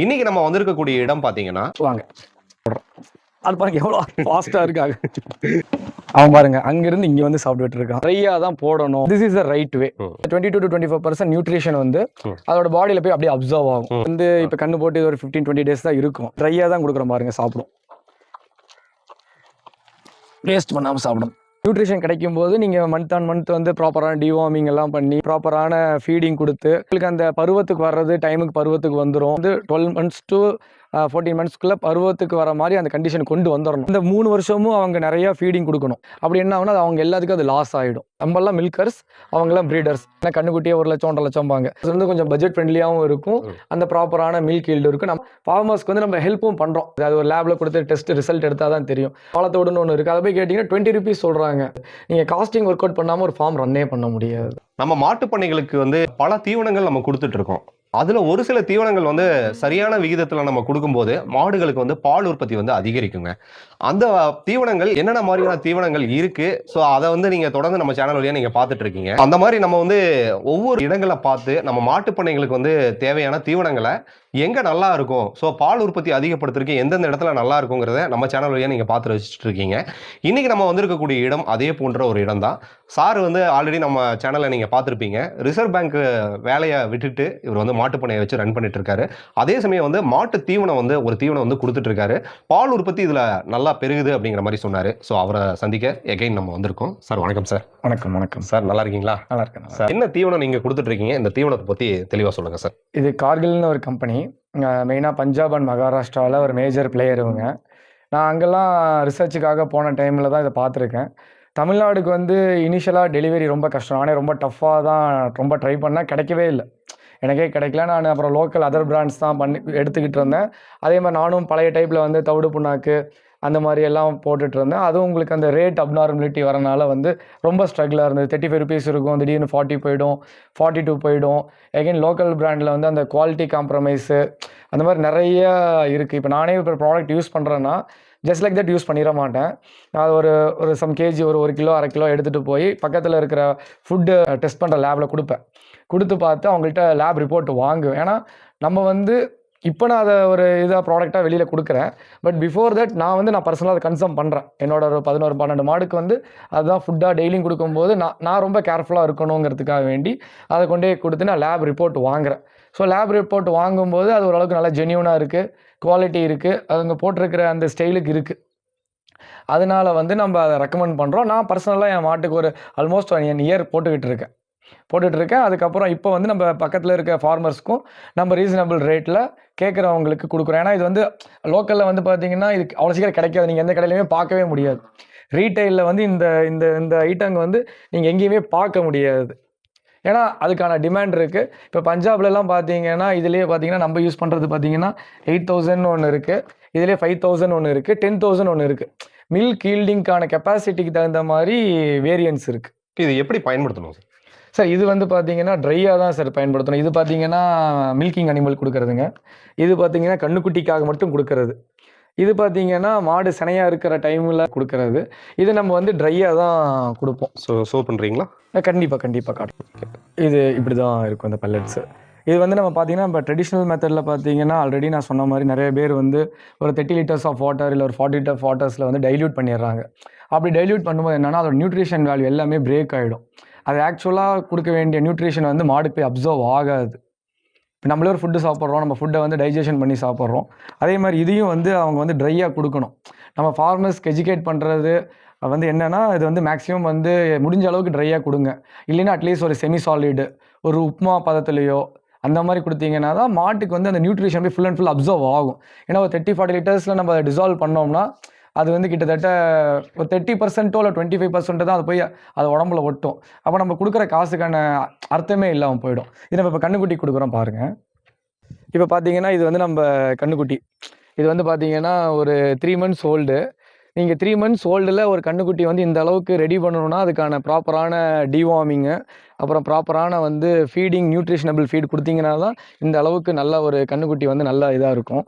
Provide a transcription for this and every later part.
இன்னைக்கு நம்ம வந்திருக்கக்கூடிய இடம் பாத்தீங்கன்னா வாங்க அது பாருங்க எவ்வளோ ஃபாஸ்ட்டாக இருக்காங்க. அவன் பாருங்க அங்கிருந்து இங்கே வந்து சாப்பிட்டுட்டு இருக்கான். ட்ரையாக தான் போடணும். This is the right way. 22 to 25% nutrition வந்து அதோட பாடியில் போய் அப்படியே அப்சர்வ் ஆகும். வந்து இப்போ கண்ணு போட்டு ஒரு 15-20 டேஸ் தான் இருக்கும். ட்ரையாக தான் கொடுக்குறோம் பாருங்க, சாப்பிடும். வேஸ்ட் பண்ணாமல் சாப்பிடும். நியூட்ரிஷன் கிடைக்கும் போது நீங்கள் மந்த் ஆன் மந்த் வந்து ப்ராப்பரான டிவார்மிங் எல்லாம் பண்ணி ப்ராப்பரான ஃபீடிங் கொடுத்து உங்களுக்கு அந்த பருவத்துக்கு வர்றது டைமுக்கு பருவத்துக்கு வந்துடும். வந்து 12 months to 14 monthsக்குள்ளே பருவத்துக்கு வர மாதிரி அந்த கண்டிஷன் கொண்டு வந்துடணும். இந்த 3 வருஷமும் அவங்க நிறையா ஃபீடிங் கொடுக்கணும். அப்படி என்ன ஆகுனா அது அவங்க எல்லாத்துக்கும் அது லாஸ் ஆகிடும். நம்மளாம் மில்கர்ஸ், அவங்களாம் ப்ரீடர்ஸ். ஏன்னா கண்ணுக்குட்டியே 1 லட்சம் 1.5 லட்சம் பாங்க. அது வந்து கொஞ்சம் பட்ஜெட் ஃப்ரெண்ட்லியாகவும் இருக்கும். அந்த ப்ராப்பரான மில்க் ஈல்டு இருக்கும். நம்ம ஃபார்மர்ஸ்க்கு வந்து நம்ம ஹெல்ப்பும் பண்ணுறோம். அது ஒரு லேபில் கொடுத்து டெஸ்ட் ரிசல்ட் எடுத்தால் தான் தெரியும். காலத்தோடுன்னு ஒன்று இருக்குது. அதை போய் கேட்டிங்கன்னா 20 rupees சொல்கிறாங்க. நீங்கள் காஸ்டிங் ஒர்க் அவுட் பண்ணாமல் ஒரு ஃபார்ம் ரன்னே பண்ண முடியாது. நம்ம மாட்டு பண்ணைகளுக்கு வந்து பல தீவனங்கள் நம்ம கொடுத்துட்டு இருக்கோம். அதுல ஒரு சில தீவனங்கள் வந்து சரியான விகிதத்துல நம்ம கொடுக்கும்போது மாடுகளுக்கு வந்து பால் உற்பத்தி வந்து அதிகரிக்குங்க. அந்த தீவனங்கள் என்னென்ன மாதிரியான தீவனங்கள் இருக்கு, ஸோ அதை வந்து நீங்க தொடர்ந்து நம்ம சேனல் வழியா நீங்க பார்த்துட்டு இருக்கீங்க. அந்த மாதிரி நம்ம வந்து ஒவ்வொரு இடங்களை பார்த்து நம்ம மாட்டு பண்ணைகளுக்கு வந்து தேவையான தீவனங்களை எங்க நல்லா இருக்கும், ஸோ பால் உற்பத்தி அதிகப்படுத்துறதுக்கு எந்தெந்த இடத்துல நல்லா இருக்குங்கிறத நம்ம சேனல் வழியா நீங்க பார்த்து வச்சுட்டு இருக்கீங்க. இன்னைக்கு நம்ம வந்திருக்கக்கூடிய இடம் அதே போன்ற ஒரு இடம் தான். சார் வந்து ஆல்ரெடி நம்ம சேனல்ல நீங்க பார்த்துருப்பீங்க. ரிசர்வ் பேங்க் வேலையை விட்டுட்டு இவர் வந்து மாட்டு பண்ணையை வச்சு ரன் பண்ணிட்டு இருக்காரு. அதே சமயம் வந்து மாட்டு தீவனம் வந்து ஒரு தீவனம் வந்து கொடுத்துட்டு இருக்காரு. பால் உற்பத்தி இதுல நல்லா பெருகுது அப்படிங்கிற மாதிரி சொன்னாரு. ஸோ அவரை சந்திக்க எகைன் நம்ம வந்திருக்கோம். சார் வணக்கம் சார். வணக்கம். வணக்கம் சார், நல்லா இருக்கீங்களா? நல்லா இருக்கேன் சார். என்ன தீவனம் நீங்க கொடுத்துட்டு இருக்கீங்க? இந்த தீவனத்தை பத்தி தெளிவா சொல்லுங்க சார். இது கார்கில்னு ஒரு கம்பெனி. மெயினாக பஞ்சாப் அண்ட் மகாராஷ்டிராவில் ஒரு மேஜர் பிளேயர் இவங்க. நான் அங்கெல்லாம் ரிசர்ச்சுக்காக போன டைமில் தான் இதை பார்த்துருக்கேன். தமிழ்நாடுக்கு வந்து இனிஷியலாக டெலிவரி ரொம்ப கஷ்டம். நானே ரொம்ப டஃப்பாக தான் ரொம்ப ட்ரை பண்ணேன், கிடைக்கவே இல்லை. எனக்கே கிடைக்கல. நான் அப்புறம் லோக்கல் அதர் பிராண்ட்ஸ் தான் பண்ணி எடுத்துக்கிட்டு இருந்தேன். அதே மாதிரி நானும் பழைய டைப்பில் வந்து தவிடு புண்ணாக்கு அந்த மாதிரி எல்லாம் போட்டுட்டு இருந்தேன். அதுவும் உங்களுக்கு அந்த ரேட் அப்நார்மலிட்டி வரனால வந்து ரொம்ப ஸ்ட்ரகிளாக இருந்தது. 35 rupees இருக்கும், திடீர்னு 40 போயிடும், 42 போயிடும். எகைன் லோக்கல் பிராண்டில் வந்து அந்த குவாலிட்டி காம்ப்ரமைஸு அந்த மாதிரி நிறைய இருக்குது. இப்போ நானே இப்போ ப்ராடக்ட் யூஸ் பண்ணுறேன்னா ஜஸ்ட் லைக் தட் யூஸ் பண்ணிட மாட்டேன். நான் ஒரு சம் கேஜி ஒரு கிலோ 1/2 கிலோ எடுத்துகிட்டு போய் பக்கத்தில் இருக்கிற ஃபுட்டு டெஸ்ட் பண்ணுற லேபில் கொடுப்பேன். கொடுத்து பார்த்து அவங்கள்ட்ட லேப் ரிப்போர்ட் வாங்குவேன். ஏன்னா நம்ம வந்து இப்போ நான் அதை ஒரு இதாக ப்ராடக்டாக வெளியில் கொடுக்குறேன். பட் பிஃபோர் தட் நான் பர்சனலாக அதை கன்சர்ம் பண்ணுறேன். என்னோட ஒரு 11-12 மாடுக்கு வந்து அதுதான் ஃபுட்டாக டெய்லியும் கொடுக்கும்போது நான் ரொம்ப கேர்ஃபுல்லாக இருக்கணுங்கிறதுக்காக வேண்டி அதை கொண்டே கொடுத்து நான் லேப் ரிப்போர்ட் வாங்குகிறேன். ஸோ லேப் ரிப்போர்ட் வாங்கும்போது அது ஓரளவுக்கு நல்லா ஜென்யூனாக இருக்குது, குவாலிட்டி இருக்குது, அதுங்க போட்டிருக்கிற அந்த ஸ்டைலுக்கு இருக்குது. அதனால் வந்து நம்ம அதை ரெக்கமெண்ட் பண்ணுறோம். நான் பர்சனலாக என் மாட்டுக்கு ஒரு ஆல்மோஸ்ட் 1 year போட்டுட்ருக்கேன். அதுக்கப்புறம் இப்போ வந்து நம்ம பக்கத்தில் இருக்க ஃபார்மர்ஸ்க்கும் நம்ம ரீசனபிள் ரேட்டில் கேட்குறவங்களுக்கு கொடுக்குறோம். ஏன்னா இது வந்து லோக்கலில் வந்து பார்த்தீங்கன்னா இது அவ்வளோ சீக்கிரம் கிடைக்காது. நீங்கள் எந்த கடையிலையுமே பார்க்கவே முடியாது. ரீட்டைலில் வந்து இந்த இந்த இந்த ஐட்டங்க வந்து நீங்கள் எங்கேயுமே பார்க்க முடியாது. ஏன்னா அதுக்கான டிமாண்ட் இருக்குது. இப்போ பஞ்சாப்லலாம் பார்த்தீங்கன்னா இதுலேயே பார்த்தீங்கன்னா நம்ம யூஸ் பண்ணுறது பார்த்தீங்கன்னா 8,000 ஒன்று இருக்குது, இதுலேயே 5,000 ஒன்று இருக்குது, 10,000 ஒன்று இருக்குது. மில்க் ஈல்டிங்கான கெப்பாசிட்டிக்கு தகுந்த மாதிரி வேரியன்ஸ் இருக்குது. இது எப்படி பயன்படுத்தணும் சார்? சார் இது வந்து பார்த்தீங்கன்னா ட்ரையாக தான் சார் பயன்படுத்தணும். இது பார்த்தீங்கன்னா மில்கிங் அனிமல் கொடுக்குறதுங்க. இது பார்த்தீங்கன்னா கண்ணுக்குட்டிக்காக மட்டும் கொடுக்கறது. இது பார்த்தீங்கன்னா மாடு சினையாக இருக்கிற டைமில் கொடுக்கறது. இது நம்ம வந்து ட்ரையாக தான் கொடுப்போம். ஷோ பண்ணுறீங்களா? கண்டிப்பாக காட்டும். இது இப்படி தான் இருக்கும் இந்த பல்லட்ஸு. இது வந்து நம்ம பார்த்தீங்கன்னா இப்போ ட்ரெடிஷ்னல் மெத்தடில் பார்த்தீங்கன்னா ஆல்ரெடி நான் சொன்ன மாதிரி நிறைய பேர் வந்து ஒரு 30 liters ஆஃப் வாட்டர் இல்லை ஒரு 40 liters வாட்டர்ஸில் வந்து டைல்யூட் பண்ணிடுறாங்க. அப்படி டைல்யூட் பண்ணும்போது என்னென்னா அதோட நியூட்ரிஷன் வேல்யூ எல்லாமே பிரேக் ஆகிடும். அது ஆக்சுவலாக கொடுக்க வேண்டிய நியூட்ரிஷன் வந்து மாடுக்கு போய் அப்சர்வ் ஆகாது. இப்போ நம்மளே ஒரு ஃபுட்டு சாப்பிட்றோம், நம்ம ஃபுட்டை வந்து டைஜஷன் பண்ணி சாப்பிட்றோம். அதே மாதிரி இதையும் வந்து அவங்க வந்து ட்ரையாக கொடுக்கணும். நம்ம ஃபார்மர்ஸ்க்கு எஜுகேட் பண்ணுறது வந்து என்னென்னா இது வந்து மேக்ஸிமம் வந்து முடிஞ்ச அளவுக்கு ட்ரையாக கொடுங்க. இல்லைன்னா அட்லீஸ்ட் ஒரு செமி சாலிடு ஒரு உப்புமா பதத்துலையோ அந்த மாதிரி கொடுத்தீங்கன்னா தான் மாட்டுக்கு வந்து அந்த நியூட்ரிஷன் போய் ஃபுல் அண்ட் ஃபுல் அப்சர்வ் ஆகும். ஏன்னா ஒரு 30-40 liters நம்ம அதை டிசால்வ் பண்ணோம்னா அது வந்து கிட்டத்தட்ட ஒரு 30% இல்லை 25% தான் அது போய் அது உடம்புல ஒட்டும். அப்போ நம்ம கொடுக்குற காசுக்கான அர்த்தமே இல்லாமல் போயிடும். இது நம்ம இப்போ கண்ணுக்குட்டி கொடுக்குறோம் பாருங்கள். இப்போ பார்த்தீங்கன்னா இது வந்து நம்ம கண்ணுக்குட்டி. இது வந்து பார்த்தீங்கன்னா ஒரு 3 months ஓல்டு. நீங்கள் 3 months ஓல்டில் ஒரு கண்ணுக்குட்டி வந்து இந்த அளவுக்கு ரெடி பண்ணணும்னா அதுக்கான ப்ராப்பரான டிவார்மிங்கு அப்புறம் ப்ராப்பரான வந்து ஃபீடிங் நியூட்ரிஷனபிள் ஃபீட் கொடுத்தீங்கன்னா தான் இந்த அளவுக்கு நல்ல ஒரு கண்ணுக்குட்டி வந்து நல்லா இதாக இருக்கும்.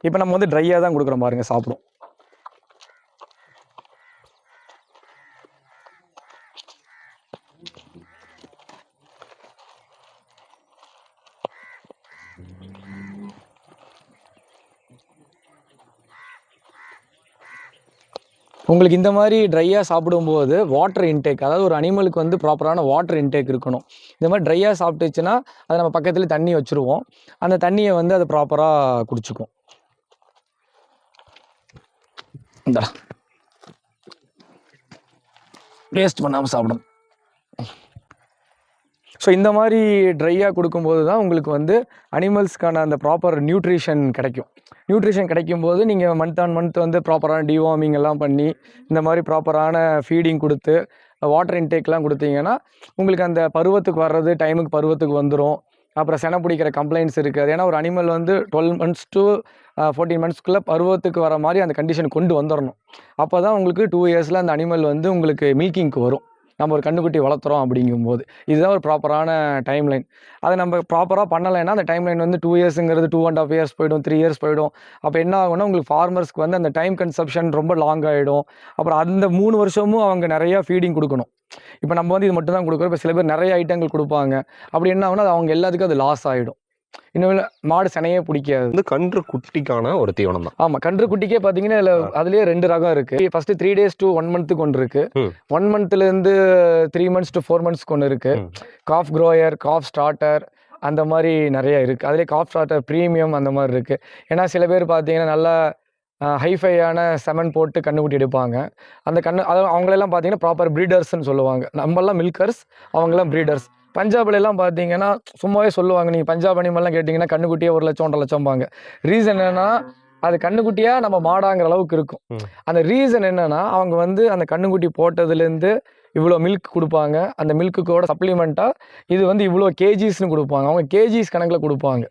இப்போ நம்ம வந்து ட்ரையாக தான் கொடுக்குறோம் பாருங்கள், சாப்பிடும். உங்களுக்கு இந்த மாதிரி ட்ரையாக சாப்பிடும்போது வாட்டர் இன்டேக், அதாவது ஒரு அனிமலுக்கு வந்து ப்ராப்பரான வாட்டர் இன்டேக் இருக்கணும். இந்த மாதிரி ட்ரையாக சாப்பிட்டுச்சுன்னா அதை நம்ம பக்கத்துலேயே தண்ணி வச்சுருவோம். அந்த தண்ணியை வந்து அது ப்ராப்பராக குடிச்சுக்கும். இந்த வேஸ்ட் பண்ணாமல் சாப்பிடும். ஸோ இந்த மாதிரி ட்ரையாக கொடுக்கும்போது தான் உங்களுக்கு வந்து அனிமல்ஸ்க்கான அந்த ப்ராப்பர் நியூட்ரிஷன் கிடைக்கும். நியூட்ரிஷன் கிடைக்கும்போது நீங்கள் மந்த் ஆன் மந்த் வந்து ப்ராப்பரான டிவார்மிங் எல்லாம் பண்ணி இந்த மாதிரி ப்ராப்பரான ஃபீடிங் கொடுத்து வாட்டர் இன்டேக்லாம் கொடுத்தீங்கன்னா உங்களுக்கு அந்த பருவத்துக்கு வர்றது டைமுக்கு பருவத்துக்கு வந்துடும். அப்புறம் செனை பிடிக்கிற கம்ப்ளைண்ட்ஸ் இருக்காது. ஏன்னா ஒரு அனிமல் வந்து 12 months to 14 monthsக்குள்ளே பருவத்துக்கு வர மாதிரி அந்த கண்டிஷன் கொண்டு வந்துடணும். அப்போ தான் உங்களுக்கு 2 yearsல அந்த அனிமல் வந்து உங்களுக்கு மில்கிங்க்கு வரும். நம்ம ஒரு கன்றுக்குட்டி வளர்த்துறோம் அப்படிங்கும்போது இதுதான் ஒரு ப்ராப்பரான டைம்லைன். அதை நம்ம ப்ராப்பராக பண்ணலைன்னா அந்த டைம்லைன் வந்து 2 yearsங்கிறது 2.5 years போயிடும், 3 years போயிடும். அப்போ என்ன ஆகும்னா உங்களுக்கு ஃபார்மர்ஸ்க்கு வந்து அந்த டைம் கன்சப்ஷன் ரொம்ப லாங் ஆகிடும். அப்புறம் அந்த 3 வருஷமும் அவங்க நிறையா ஃபீடிங் கொடுக்கணும். இப்போ நம்ம வந்து இது மட்டும் தான் கொடுக்குறோம். இப்போ சில பேர் நிறைய ஐட்டங்கள் கொடுப்பாங்க. அப்படி என்ன ஆகுனா அது அவங்க எல்லாத்துக்கும் அது லாஸ் ஆகிடும். இன்னும் மாடு செனையே பிடிக்காது. வந்து கன்று குட்டிக்கான ஒரு தீவனம் தான். ஆமாம், கன்று குட்டிக்கே பார்த்தீங்கன்னா அதுலேயே 2 ரகம் இருக்குது. ஃபஸ்ட்டு 3 days to 1 monthக்கு ஒன்று இருக்குது. 1 monthலேருந்து 3 months to 4 monthsக்கு ஒன்று இருக்குது. காஃப் க்ரோயர், காஃப் ஸ்டார்டர் அந்த மாதிரி நிறைய இருக்குது. அதிலே காஃப் ஸ்டார்டர் ப்ரீமியம் அந்த மாதிரி இருக்குது. ஏன்னா சில பேர் பார்த்தீங்கன்னா நல்லா ஹைஃபையான செமன் போட்டு கன்றுக்குட்டி எடுப்பாங்க. அந்த அவங்களெல்லாம் பார்த்தீங்கன்னா ப்ராப்பர் ப்ரீடர்ஸ்ன்னு சொல்லுவாங்க. நம்மளாம் மில்கர்ஸ், அவங்களாம் ப்ரீடர்ஸ். பஞ்சாப்லாம் பார்த்தீங்கன்னா சும்மாவே சொல்லுவாங்க. நீங்கள் பஞ்சாப் அனிமல்லாம் கேட்டிங்கன்னா கன்றுக்குட்டியே 1 லட்சம் 1.5 லட்சம்பாங்க. ரீசன் என்னென்னா அது கன்றுக்குட்டியாக நம்ம மாடாங்கிற அளவுக்கு இருக்கும். அந்த ரீசன் என்னென்னா அவங்க வந்து அந்த கன்றுக்குட்டி போட்டதுலேருந்து இவ்வளோ மில்க் கொடுப்பாங்க. அந்த மில்க்குக்கோட சப்ளிமெண்ட்டாக இது வந்து இவ்வளோ கேஜிஸ்னு கொடுப்பாங்க. அவங்க கேஜிஸ் கணக்கில் கொடுப்பாங்க.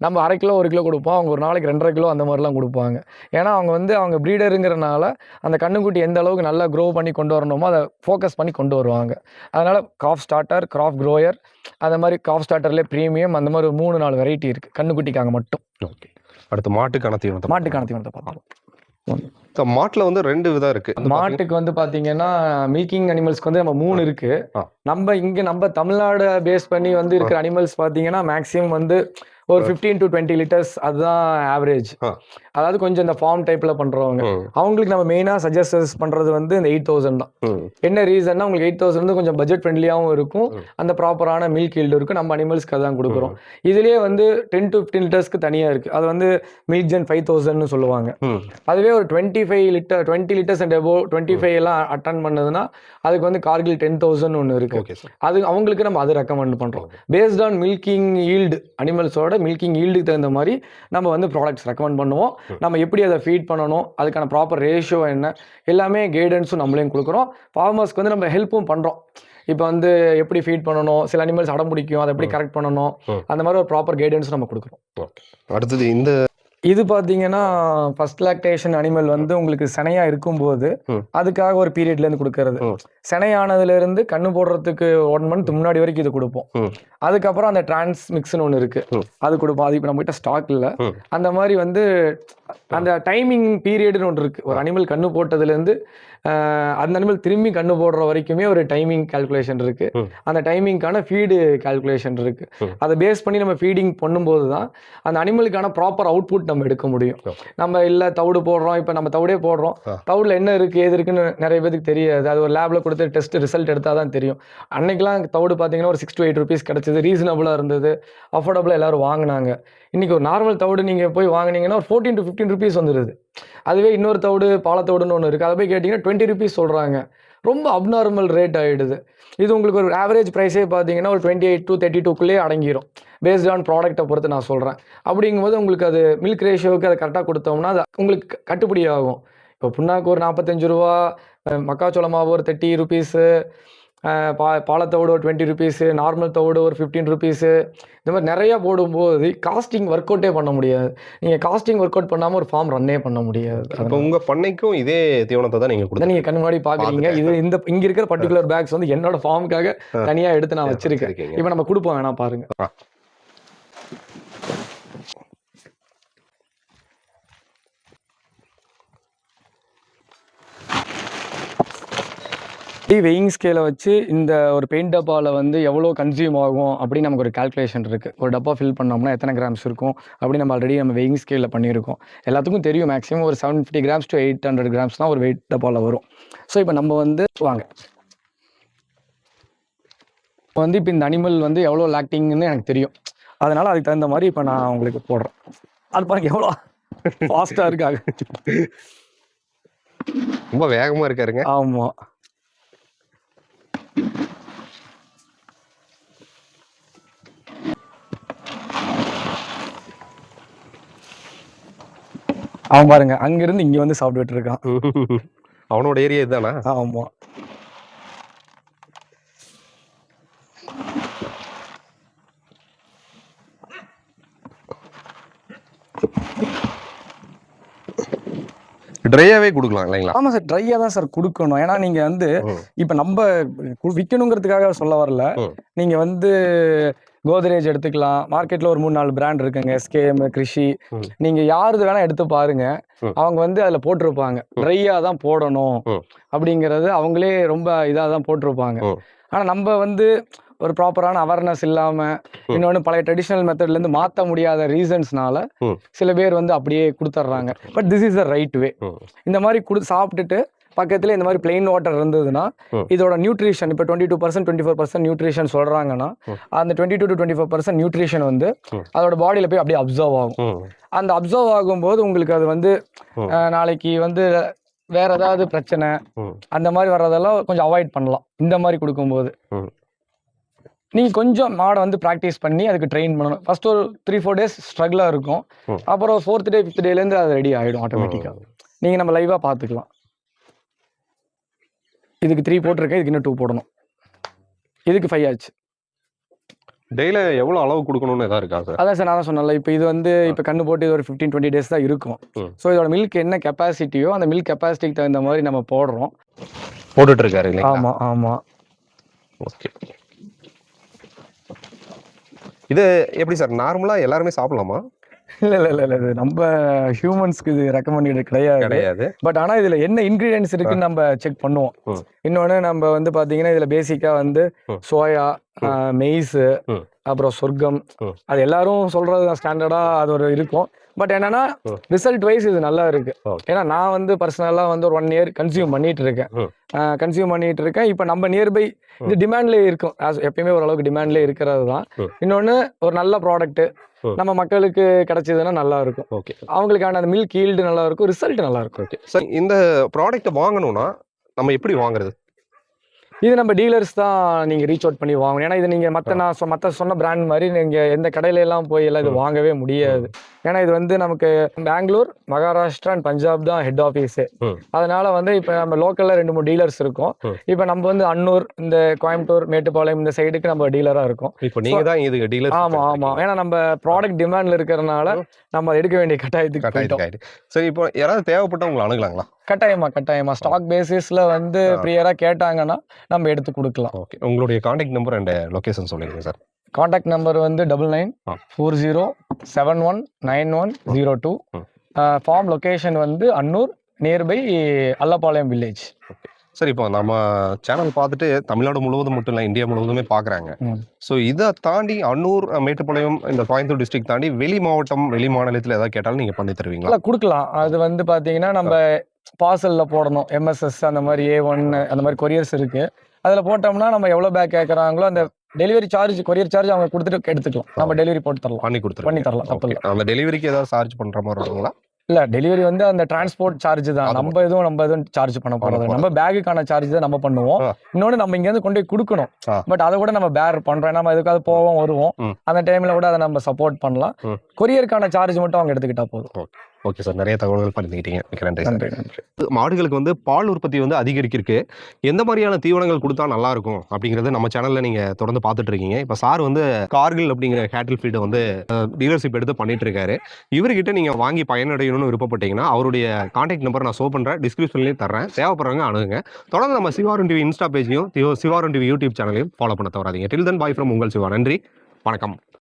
நம்ம 1/2 கிலோ 1 கிலோ கொடுப்போம். அவங்க ஒரு நாளைக்கு 2.5 கிலோ அந்த மாதிரிலாம் கொடுப்பாங்க. ஏன்னா அவங்க வந்து அவங்க ப்ரீடருங்கிறனால அந்த கன்றுக்குட்டி எந்த அளவுக்கு நல்லா க்ரோ பண்ணி கொண்டு வரணுமோ அதை ஃபோக்கஸ் பண்ணி கொண்டு வருவாங்க. அதனால் காஃப் ஸ்டார்டர், காஃப் க்ரோயர், அந்த மாதிரி காஃப் ஸ்டார்டர்லேயே ப்ரீமியம் அந்த மாதிரி 3-4 வெரைட்டி இருக்குது கன்றுக்குட்டிக்காக மட்டும். ஓகே, அடுத்து மாட்டுக்கான தீவனத்தை பார்த்துக்கலாம். மாட்டுல வந்து 2 விதம் இருக்கு. மாட்டுக்கு வந்து பாத்தீங்கன்னா மில்கிங் அனிமல்ஸ்க்கு வந்து நம்ம 3 இருக்கு. நம்ம தமிழ்நாடு பேஸ் பண்ணி வந்து இருக்கிற அனிமல்ஸ் பாத்தீங்கன்னா மேக்ஸிமம் வந்து ஒரு 15 to 20 liters அதுதான் ஆவரேஜ். அதாவது கொஞ்சம் இந்த ஃபார்ம் டைப்ல பண்றவங்க அவங்களுக்கு நம்ம மெயினா சஜஸ்ட் பண்றது வந்து இந்த 8,000 தான். என்ன ரீசன்னா உங்களுக்கு 8,000 வந்து கொஞ்சம் பட்ஜெட் ஃப்ரெண்ட்லியாகவும் இருக்கும். அந்த ப்ராப்பரான மில்க் ஈல்டு இருக்கும். நம்ம அனிமல்ஸ்க்கு அதான் கொடுக்குறோம். இதுலயே வந்து 10 to 15 லிட்டர்ஸ்க்கு தனியா இருக்கு. அது வந்து மில்க் ஜென் 5,000 சொல்லுவாங்க. அதுவே ஒரு 20 liters அண்ட் above 25 எல்லாம் அட்டன் பண்ணதுன்னா அதுக்கு வந்து கார்கில் 10,000 ஒன்று இருக்கு. அது அவங்களுக்கு நம்ம அது ரெக்கமெண்ட் பண்றோம். பேஸ்ட் ஆன் மில்கிங் ஈல்டு அனிமல்ஸோட மில்கிங் ஈல்டுக்கு தகுந்த மாதிரி நம்ம வந்து ப்ராடக்ட்ஸ் ரெக்கமெண்ட் பண்ணுவோம். நம்ம எப்படி அதை ஃபீட் பண்ணணும், அதுக்கான ப்ராப்பர் ரேஷியோ என்ன, எல்லாமே கைடன்ஸும் நம்மளையும் கொடுக்குறோம். ஃபார்மர்ஸ்க்கு வந்து நம்ம ஹெல்ப்பும் பண்ணுறோம். இப்போ வந்து எப்படி ஃபீட் பண்ணணும், சில அனிமல்ஸ் அடம் பிடிக்கும், அதை எப்படி கரெக்ட் பண்ணணும், அந்த மாதிரி ஒரு ப்ராப்பர் கைடன்ஸ் நம்ம கொடுக்குறோம். அடுத்தது இது பார்த்தீங்கன்னா ஃபர்ஸ்ட் லாக்டேஷன் அனிமல் வந்து உங்களுக்கு செனையா இருக்கும்போது அதுக்காக ஒரு பீரியட்லேருந்து கொடுக்கறது. செனையானதுலேருந்து கண்ணு போடுறதுக்கு 1 month முன்னாடி வரைக்கும் இது கொடுப்போம். அதுக்கப்புறம் அந்த டிரான்ஸ்மிக்ஸ்னு ஒன்று இருக்கு, அது கொடுப்போம். அது இப்போ நம்ம கிட்ட ஸ்டாக் இல்லை. அந்த மாதிரி வந்து அந்த டைமிங் பீரியட்னு ஒன்று இருக்கு. ஒரு அனிமல் கண்ணு போட்டதுலேருந்து அந்த அனிமல் திரும்பி கண்ணு போடுற வரைக்குமே ஒரு டைமிங் கால்குலேஷன் இருக்கு. அந்த டைமிங்கான ஃபீடு கால்குலேஷன் இருக்கு. அதை பேஸ் பண்ணி நம்ம ஃபீடிங் பண்ணும்போது தான் அந்த அனிமலுக்கான ப்ராப்பர் அவுட்புட் நம்ம எடுக்க முடியும். நம்ம இல்லை தவிடு போடுறோம், இப்போ நம்ம தவிடே போடுறோம், தவிடில் என்ன இருக்குது ஏது இருக்குன்னு நிறைய பேருக்கு தெரியாது. அது ஒரு லேபில் கொடுத்து டெஸ்ட் ரிசல்ட் எடுத்தால் தான் தெரியும். அன்னைக்கெலாம் தவிடு பார்த்தீங்கன்னா ஒரு 6 to 8 rupees கிடச்சிது, ரீசனபுளாக இருந்தது, அஃபோர்டபுளாக எல்லோரும் வாங்கினாங்க. இன்றைக்கி ஒரு நார்மல் தவிடு நீங்கள் போய் வாங்கினீங்கன்னா ஒரு 14 to 15 rupees வந்துடுது. அதுவே இன்னொரு தவிடு பாலத்தவிடுன்னு ஒன்று இருக்குது, அதை போய் கேட்டிங்கன்னா 20 rupees சொல்கிறாங்க. ரொம்ப அப்நார்மல் ரேட் ஆகிடுது. இது உங்களுக்கு ஒரு ஆவரேஜ் ப்ரைஸே பார்த்தீங்கன்னா ஒரு 28 to 32க்குள்ளேயே அடங்கிடும். பேஸ்ட் ஆன் ப்ராடக்ட்டை பொறுத்து நான் சொல்கிறேன். அப்படிங்கும்போது உங்களுக்கு அது மில்க் ரேஷியோவுக்கு அதை கரெக்டாக கொடுத்தோம்னா அது உங்களுக்கு கட்டுப்படி ஆகும். இப்போ புண்ணாக்கு ஒரு 45 ரூபா, மக்காச்சோள மாவு ஒரு 30 rupees, பாலத்தோடு ஒரு 20 rupees, நார்மல் தோடு ஒரு 15 rupees, இந்த மாதிரி நிறையா போடும்போது காஸ்டிங் ஒர்க் அவுட்டே பண்ண முடியாது. நீங்கள் காஸ்டிங் ஒர்க் அவுட் பண்ணாமல் ஒரு ஃபார்ம் ரன்னே பண்ண முடியாது. இப்போ உங்கள் பண்ணைக்கும் இதே தீவனத்தை தான் நீங்கள் கொடுத்து நீங்கள் கண் முன்னாடி பார்க்குறீங்க. இது இங்கே இருக்கிற பர்டிகுலர் பேக்ஸ் வந்து என்னோட ஃபார்முக்காக தனியாக எடுத்து நான் வச்சிருக்கேன். இப்போ நம்ம கொடுப்போம், வேணா பாருங்க. வெயிங் ஸ்கேலை வச்சு இந்த ஒரு பெயிண்ட் டப்பாவில் வந்து எவ்வளோ கன்சியூம் ஆகும் அப்படின்னு நமக்கு ஒரு கால்குலேஷன் இருக்குது. ஒரு டப்பா ஃபில் பண்ணோம்னா எத்தனை கிராம்ஸ் இருக்கும் அப்படின்னு நம்ம ஆல்ரெடி நம்ம வெயிங் ஸ்கேலில் பண்ணியிருக்கோம். எல்லாத்துக்கும் தெரியும் மேக்ஸிமம் ஒரு 750 கிராம்ஸ் to 800 கிராம்ஸ் தான் ஒரு வெயிட் டப்பாவில் வரும். ஸோ இப்போ நம்ம வந்து வாங்க இப்போ இந்த அனிமல் வந்து எவ்வளோ லாக்டிங்னு எனக்கு தெரியும். அதனால் அதுக்கு தகுந்த மாதிரி இப்போ நான் உங்களுக்கு போடுறேன். அது பாருங்க எவ்வளோ ஃபாஸ்ட்டாக இருக்காங்க. ரொம்ப வேகமாக இருக்காருங்க. ஆமாம். அவன் பாருங்க அங்கிருந்து இங்க வந்து சாப்பிட்டுட்டு இருக்கான். அவனோட ஏரியா இதுதானா? ஆமா. ட்ரையாவே கொடுக்கலாம் இல்லைங்களா? ஆமா சார், ட்ரையா தான் சார் கொடுக்கணும். ஏன்னா நீங்க வந்து இப்ப நம்ம விற்கணுங்கிறதுக்காக சொல்ல வரல. நீங்க வந்து கோத்ரேஜ் எடுத்துக்கலாம். மார்க்கெட்ல ஒரு 3-4 பிராண்ட் இருக்குங்க. ஸ்கேம், கிருஷி, நீங்க யாருது வேணா எடுத்து பாருங்க. அவங்க வந்து அதுல போட்டிருப்பாங்க ட்ரையா தான் போடணும் அப்படிங்கறது அவங்களே ரொம்ப இதாக தான் போட்டிருப்பாங்க. ஆனா நம்ம வந்து ஒரு ப்ராப்பரான அவேர்னஸ் இல்லாம இன்னொன்று பழைய ட்ரெடிஷனல் மெத்தட்ல இருந்து மாற்ற முடியாத ரீசன்ஸ்னால சில பேர் வந்து அப்படியே கொடுத்துட்றாங்க. But this is the right way. இந்த மாதிரி சாப்பிட்டுட்டு பக்கத்துல இந்த மாதிரி பிளெயின் வாட்டர் இருந்ததுன்னா இதோட நியூட்ரிஷன் இப்போ 22% 24% நியூட்ரிஷன் சொல்றாங்கன்னா அந்த 22 to 24% நியூட்ரிஷன் வந்து அதோட பாடியில போய் அப்படியே அப்சர்வ் ஆகும். அந்த அப்சர்வ் ஆகும்போது உங்களுக்கு அது வந்து நாளைக்கு வந்து வேற ஏதாவது பிரச்சனை அந்த மாதிரி வர்றதெல்லாம் கொஞ்சம் அவாய்ட் பண்ணலாம் இந்த மாதிரி கொடுக்கும்போது. நீங்க கொஞ்சம் மாடை வந்து ப்ராக்டிஸ் பண்ணி அதுக்கு ட்ரெயின் பண்ணணும். ஃபர்ஸ்ட் ஒரு 3-4 days ஸ்ட்ரகிளாக இருக்கும். அப்புறம் 4th day 5th டேலேருந்து அது ரெடி ஆகிடும் ஆட்டோமேட்டிக்காக. நீங்கள் நம்ம லைவாக பார்த்துக்கலாம். இதுக்கு 3 போட்டிருக்கேன், இதுக்கு இன்னும் 2 போடணும். இதுக்கு 5 ஆச்சு. டெய்லி எவ்வளோ அளவு கொடுக்கணும்னு எதாவது இருக்கா சார்? அதான் சார் நான் தான் சொன்னேன்ல, இப்போ இது வந்து இப்போ கண்ணு போட்டு இது ஒரு 15-20 days தான் இருக்கும். ஸோ இதோட மில்க் என்ன கெப்பாசிட்டியோ அந்த மில்க் கெப்பாசிட்டிக்கு தகுந்த மாதிரி நம்ம போடுறோம். போட்டுட்டு இருக்காரு இல்லையா? ஆமாம் ஆமாம். ஓகே. இது எப்படி சார் நார்மலாக எல்லாருமே சாப்பிடலாமா? இல்லை இது நம்ம ஹியூமன்ஸ்க்கு இது ரெக்கமெண்டட் கிடையாது. பட் ஆனால் இதில் என்ன இன்க்ரீடியன்ஸ் இருக்குன்னு நம்ம செக் பண்ணுவோம். இன்னொன்று நம்ம வந்து பார்த்தீங்கன்னா இதில் பேசிக்காக வந்து சோயா, மெய்ஸு, அப்புறம் சொர்க்கம், அது எல்லாரும் சொல்கிறது ஸ்டாண்டர்டாக அது ஒரு இருக்கும். பட் என்னன்னா ரிசல்ட் வைஸ் இது நல்லா இருக்கு. ஏன்னா நான் வந்து பர்சனலாக வந்து ஒரு 1 year கன்சியூம் பண்ணிட்டு இருக்கேன். இப்போ நம்ம நியர்பை இது டிமாண்ட்லேயே இருக்கும். எப்பயுமே ஓரளவுக்கு டிமாண்ட்லேயே இருக்கிறது தான். இன்னொன்று ஒரு நல்ல ப்ராடக்ட் நம்ம மக்களுக்கு கிடைச்சதுன்னா நல்லா இருக்கும். ஓகே. அவங்களுக்கான அந்த மில்க் ஈல்டு நல்லா இருக்கும், ரிசல்ட் நல்லா இருக்கும். ஓகே சார், இந்த ப்ராடக்ட்டை வாங்கணும்னா நம்ம எப்படி வாங்குறது? இது நம்ம டீலர்ஸ் தான் நீங்கள் ரீச் அவுட் பண்ணி வாங்கணும். ஏன்னா இது நீங்கள் மற்ற சொன்ன பிராண்ட் மாதிரி நீங்கள் எந்த கடையில எல்லாம் போய் எல்லாம் இது வாங்கவே முடியாது. ஏன்னா இது வந்து நமக்கு பெங்களூர், மகாராஷ்டிரா அண்ட் பஞ்சாப் தான் ஹெட் ஆஃபீஸு. அதனால வந்து இப்போ நம்ம லோக்கலில் 2-3 டீலர்ஸ் இருக்கோம். இப்போ நம்ம வந்து அன்னூர், இந்த கோயம்புத்தூர், மேட்டுப்பாளையம் இந்த சைடுக்கு நம்ம டீலராக இருக்கோம். இப்போ நீங்கள் தான் இது டீலர்? ஆமாம். ஏன்னா நம்ம ப்ராடக்ட் டிமாண்டில் இருக்கிறதுனால நம்ம எடுக்க வேண்டிய கட்டாயத்துக்கு. சரி, இப்போ யாராவது தேவைப்பட்ட உங்களை அணுகலாங்களா? கட்டாயமா ஸ்டாக் பேசிஸ்ல வந்து ப்ரியரா கேட்டாங்கன்னா நம்ம எடுத்து கொடுக்கலாம். ஓகே. உங்களுடைய கான்டாக்ட் நம்பர் அண்ட் லொகேஷன் சொல்லுங்க சார். கான்டாக்ட் நம்பர் வந்து 9940719102. ஃபார்ம் லொகேஷன் வந்து அன்னூர், நியர்பை அல்லப்பாளையம் வில்லேஜ். சார், இப்போ நம்ம சேனல் பார்த்துட்டு தமிழ்நாடு முழுவதும் மட்டும் இல்லை, இந்தியா முழுவதுமே பார்க்குறாங்க. ஸோ இதை தாண்டி அன்னூர், மேட்டுப்பாளையம், இந்த கோயம்புத்தூர் டிஸ்ட்ரிக்ட் தாண்டி வெளி மாவட்டம், வெளி மாநிலத்தில் ஏதாவது கேட்டாலும் நீங்கள் பண்ணி தருவீங்களா? கொடுக்கலாம். அது வந்து பார்த்தீங்கன்னா நம்ம பார்சலில் போடணும். MSS அந்த மாதிரி A1 அந்த மாதிரி கொரியர்ஸ் இருக்கு. அதில் போட்டோம்னா நம்ம எவ்வளோ பேக் கேட்குறாங்களோ அந்த டெலிவரி சார்ஜ், கொரியர் சார்ஜ் அவங்க கொடுத்துட்டு எடுத்துக்கலாம். நம்ம டெலிவரி போட்டு தரலாம், பண்ணி தரலாம். தப்பு இல்லை. அந்த டெலிவரிக்கு ஏதாவது சார்ஜ் பண்ணுற மாதிரி வருங்களா? இல்லை, டெலிவரி வந்து அந்த டிரான்ஸ்போர்ட் சார்ஜ் தான். நம்ம எதுவும் சார்ஜ் பண்ண போகிறது. நம்ம பேக்குக்கான சார்ஜ் தான் நம்ம பண்ணுவோம். இன்னொன்று நம்ம இங்கேருந்து கொண்டு போய் கொடுக்கணும். பட் அதை கூட நம்ம பேர் பண்றோம். நம்ம எதுக்காவது போவோம் வருவோம், அந்த டைம்ல கூட அதை நம்ம சப்போர்ட் பண்ணலாம். கொரியருக்கான சார்ஜ் மட்டும் அவங்க எடுத்துக்கிட்டா போதும். ஓகே சார், நிறைய தகவல்கள் பண்ணிக்கிட்டீங்க. நன்றி. மாடுகளுக்கு வந்து பால் உற்பத்தி வந்து அதிகரிக்கிறதுக்கு எந்த மாதிரியான தீவனங்கள் கொடுத்தா நல்லா இருக்கும் அப்படிங்கறத நம்ம சேனல்ல நீங்க தொடர்ந்து பார்த்துட்டு இருக்கீங்க. இப்போ சார் வந்து கார்கில் அப்படிங்கிற கேட்டில் ஃபீடை வந்து டீலர்ஷிப் எடுத்து பண்ணிட்டு இருக்காரு. இவர்கிட்ட நீங்க வாங்கி பயனடையணும்னு விருப்பப்பட்டீங்கன்னா அவருடைய கான்டாக்ட் நம்பர் நான் ஷோ பண்றேன், டிஸ்கிரிப்ஷன்லயும் தர்றேன். தேவைப்படுறவங்க அணுகுங்க. தொடர்ந்து நம்ம சிவாரன் டிவி இன்ஸ்டா பேஜையும் சிவாரன் டிவி யூடியூப் சேனலையும் ஃபாலோ பண்ண தவறாதீங்க. டில் தென் பாய் ஃப்ரம் உங்கள் சிவா. நன்றி, வணக்கம்.